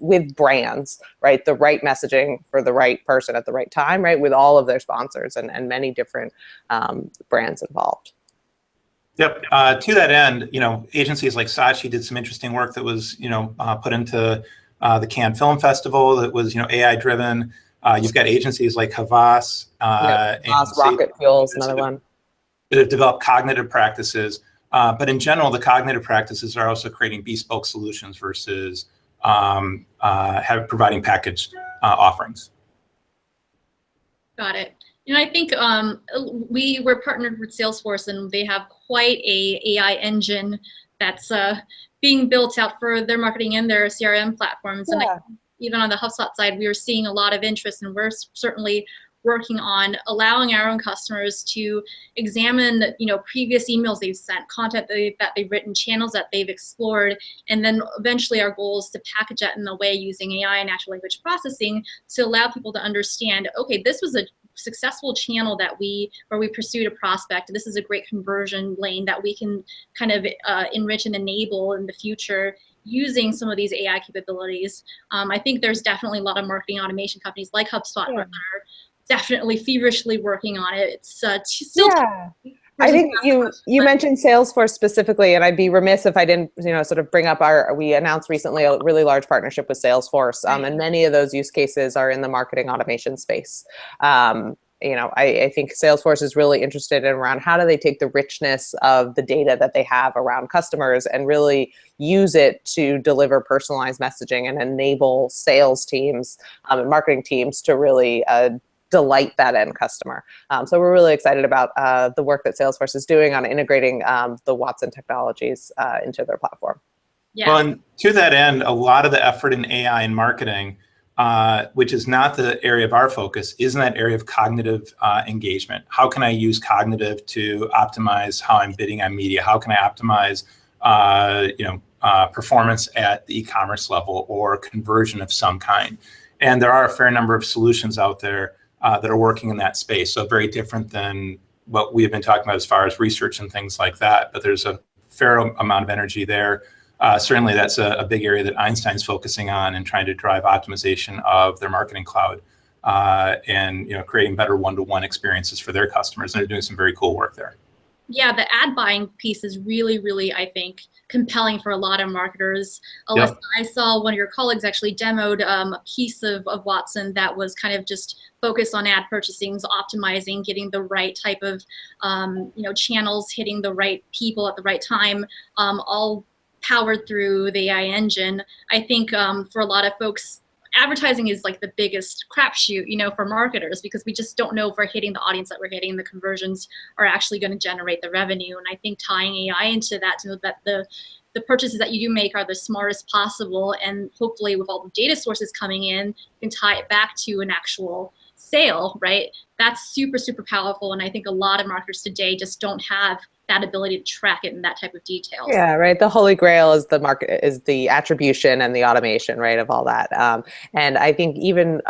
with brands, right, the right messaging for the right person at the right time, right, with all of their sponsors and many different brands involved. Yep. To that end, agencies like Saatchi did some interesting work that was, put into the Cannes Film Festival that was, AI driven. You've got agencies like Havas. Rocket Fuel is another one. That have developed cognitive practices. But in general, the cognitive practices are also creating bespoke solutions versus providing packaged offerings. Got it. I think we were partnered with Salesforce, and they have quite a AI engine that's being built out for their marketing and their CRM platforms. Yeah. And even on the HubSpot side, we are seeing a lot of interest, and we're certainly working on allowing our own customers to examine, previous emails they've sent, content that they've written, channels that they've explored, and then eventually our goal is to package that in a way using AI and natural language processing to allow people to understand, okay, this was a successful channel where we pursued a prospect. This is a great conversion lane that we can kind of enrich and enable in the future using some of these AI capabilities. I think there's definitely a lot of marketing automation companies like HubSpot that are definitely feverishly working on it. It's still I think you mentioned Salesforce specifically, and I'd be remiss if I didn't, sort of bring up we announced recently a really large partnership with Salesforce, and many of those use cases are in the marketing automation space. I think Salesforce is really interested in around how do they take the richness of the data that they have around customers and really use it to deliver personalized messaging and enable sales teams and marketing teams to really delight that end customer. So we're really excited about the work that Salesforce is doing on integrating the Watson technologies into their platform. Yeah. Well, and to that end, a lot of the effort in AI and marketing, which is not the area of our focus, is in that area of cognitive engagement. How can I use cognitive to optimize how I'm bidding on media? How can I optimize performance at the e-commerce level or conversion of some kind? And there are a fair number of solutions out there that are working in that space. So very different than what we have been talking about as far as research and things like that. But there's a fair amount of energy there. Certainly that's a big area that Einstein's focusing on and trying to drive optimization of their marketing cloud and creating better one-to-one experiences for their customers. And they're doing some very cool work there. Yeah, the ad buying piece is really, really, I think, compelling for a lot of marketers. Alyssa, yep. I saw one of your colleagues actually demoed a piece of Watson that was kind of just focused on ad purchasing, optimizing, getting the right type of channels, hitting the right people at the right time, all powered through the AI engine. I think for a lot of folks, advertising is like the biggest crapshoot, for marketers, because we just don't know if we're hitting the audience that we're hitting, the conversions are actually going to generate the revenue. And I think tying AI into that so that the purchases that you do make are the smartest possible, and hopefully with all the data sources coming in, you can tie it back to an actual sale, right? That's super, super powerful. And I think a lot of marketers today just don't have that ability to track it in that type of details. Yeah, right. The holy grail is the attribution and the automation, right, of all that. And I think even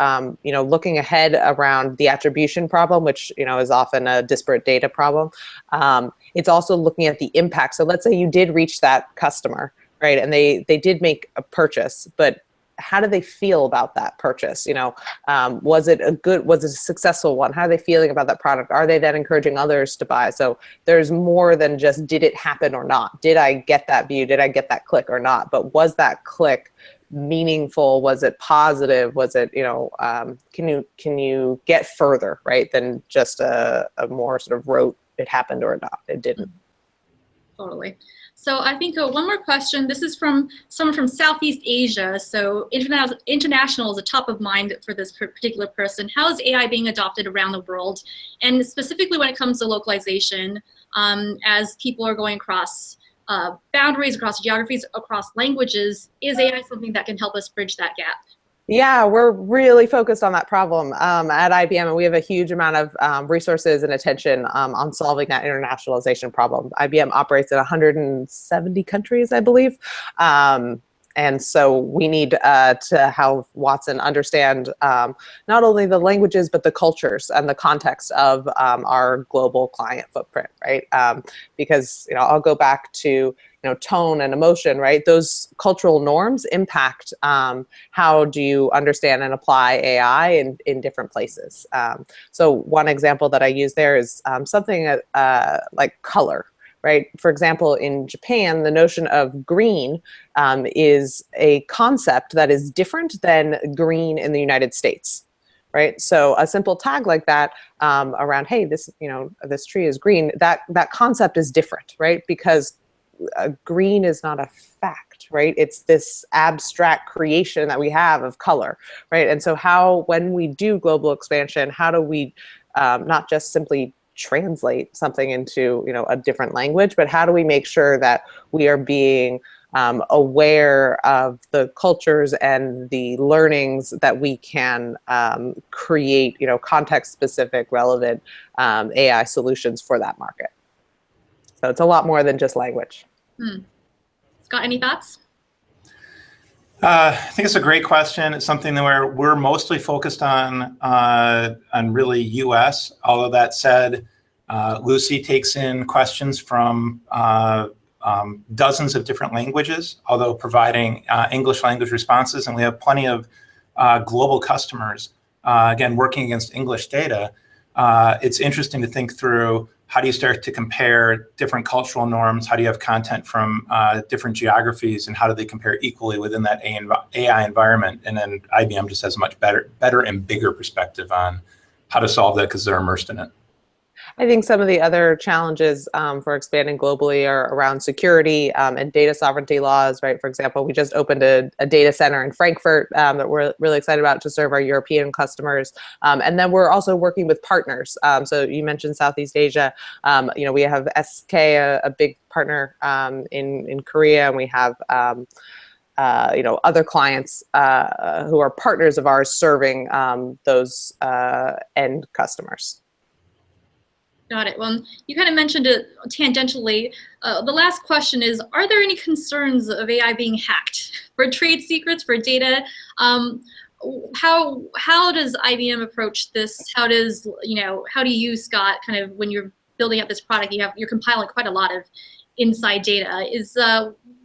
looking ahead around the attribution problem, which is often a disparate data problem, it's also looking at the impact. So let's say you did reach that customer, right, and they did make a purchase, but how do they feel about that purchase? Was it a successful one? How are they feeling about that product? Are they then encouraging others to buy? So there's more than just, did it happen or not? Did I get that view? Did I get that click or not? But was that click meaningful? Was it positive? Was it, can you get further, right, than just a more sort of rote, it happened or not, it didn't. Totally. So I think one more question. This is from someone from Southeast Asia. So international is a top of mind for this particular person. How is AI being adopted around the world? And specifically when it comes to localization, as people are going across boundaries, across geographies, across languages, is AI something that can help us bridge that gap? Yeah, we're really focused on that problem at IBM, and we have a huge amount of resources and attention on solving that internationalization problem. IBM operates in 170 countries, I believe. And so we need to have Watson understand not only the languages, but the cultures and the context of our global client footprint, right? Because I'll go back to tone and emotion, right? Those cultural norms impact how do you understand and apply AI in different places. So one example that I use there is something like color. Right. For example, in Japan, the notion of green is a concept that is different than green in the United States. Right. So a simple tag like that around, hey, this tree is green. That concept is different, right? Because green is not a fact, right? It's this abstract creation that we have of color, right? And so when we do global expansion, how do we not just simply translate something into a different language, but how do we make sure that we are being aware of the cultures and the learnings that we can create context specific relevant AI solutions for that market. So it's a lot more than just language. Scott, any thoughts? I think it's a great question. It's something that we're mostly focused on really US. All of that said, Lucy takes in questions from dozens of different languages, although providing English language responses, and we have plenty of global customers, again, working against English data. It's interesting to think through, how do you start to compare different cultural norms? How do you have content from different geographies, and how do they compare equally within that AI environment? And then IBM just has a much better and bigger perspective on how to solve that because they're immersed in it. I think some of the other challenges for expanding globally are around security and data sovereignty laws, right? For example, we just opened a data center in Frankfurt that we're really excited about to serve our European customers. And then we're also working with partners. So you mentioned Southeast Asia. We have SK, a big partner in Korea, and we have other clients who are partners of ours serving those end customers. Got it. Well, you kind of mentioned it tangentially. The last question is, are there any concerns of AI being hacked for trade secrets, for data? How does IBM approach this? How do you, Scott, kind of, when you're building up this product, you're compiling quite a lot of inside data.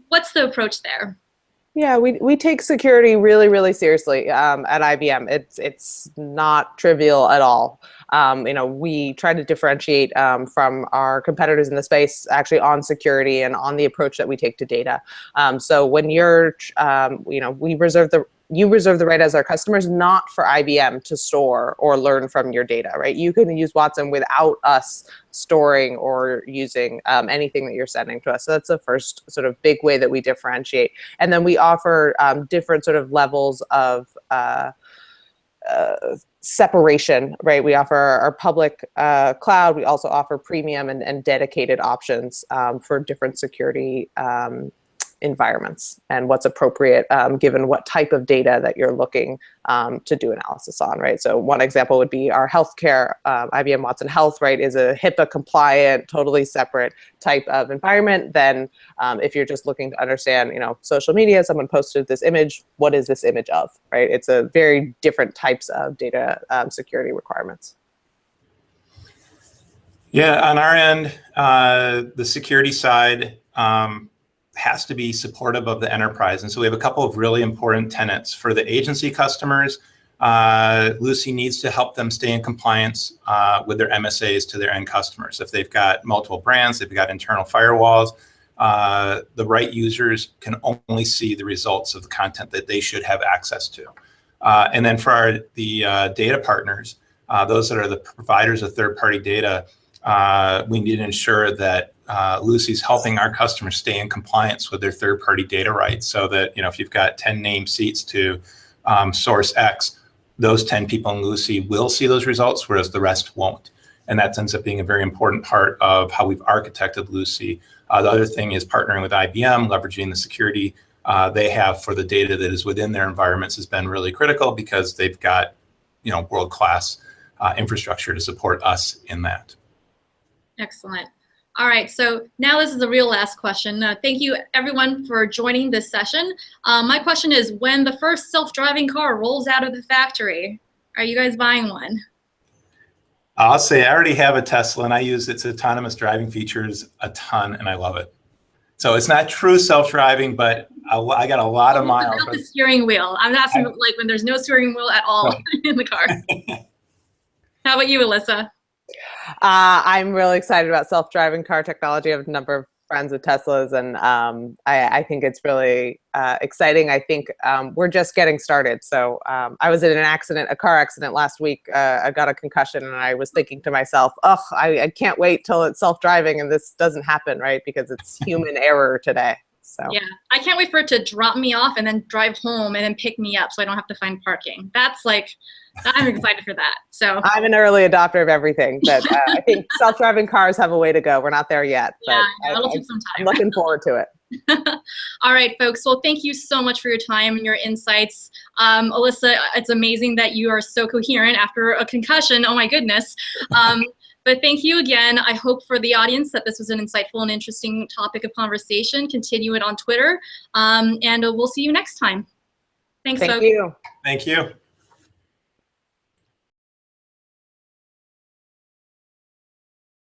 What's the approach there? Yeah, we take security really, really seriously at IBM. It's not trivial at all. We try to differentiate from our competitors in the space actually on security and on the approach that we take to data. So when you're, you reserve the right as our customers, not for IBM to store or learn from your data, right? You can use Watson without us storing or using anything that you're sending to us. So that's the first sort of big way that we differentiate. And then we offer different sort of levels of separation, right? We offer our public cloud. We also offer premium and dedicated options for different security environments and what's appropriate given what type of data that you're looking to do analysis on, right? So one example would be our healthcare, IBM Watson Health, right, is a HIPAA compliant, totally separate type of environment than if you're just looking to understand, social media, someone posted this image, what is this image of, right? It's a very different types of data security requirements. Yeah, on our end, the security side, has to be supportive of the enterprise. And so we have a couple of really important tenets. For the agency customers, Lucy needs to help them stay in compliance with their MSAs to their end customers. If they've got multiple brands, they've got internal firewalls, the right users can only see the results of the content that they should have access to. And then for the data partners, those that are the providers of third-party data, we need to ensure that Lucy's helping our customers stay in compliance with their third-party data rights, so that, you know, if you've got 10 named seats to source X, those 10 people in Lucy will see those results, whereas the rest won't. And that ends up being a very important part of how we've architected Lucy. The other thing is partnering with IBM, leveraging the security they have for the data that is within their environments has been really critical, because they've got, you know, world-class infrastructure to support us in that. Excellent. All right, so now this is the real last question. Thank you everyone for joining this session. My question is, when the first self-driving car rolls out of the factory, are you guys buying one? I'll say I already have a Tesla, and I use its autonomous driving features a ton, and I love it. So it's not true self-driving, but I got a lot of miles. Without the steering wheel. I'm asking like when there's no steering wheel at all in the car. How about you, Alyssa? I'm really excited about self-driving car technology. I have a number of friends with Teslas, and I think it's really exciting. I think we're just getting started. So I was in a car accident last week. I got a concussion, and I was thinking to myself, oh, I can't wait till it's self-driving and this doesn't happen, right? Because it's human error today. So yeah, I can't wait for it to drop me off and then drive home and then pick me up so I don't have to find parking. That's like, I'm excited for that. So I'm an early adopter of everything, but I think self-driving cars have a way to go. We're not there yet, but yeah, it'll take some time. I'm looking forward to it. All right, folks. Well, thank you so much for your time and your insights. Alyssa, it's amazing that you are so coherent after a concussion. Oh my goodness. But thank you again. I hope for the audience that this was an insightful and interesting topic of conversation. Continue it on Twitter, and we'll see you next time. Thanks, folks. Thank you. Thank you.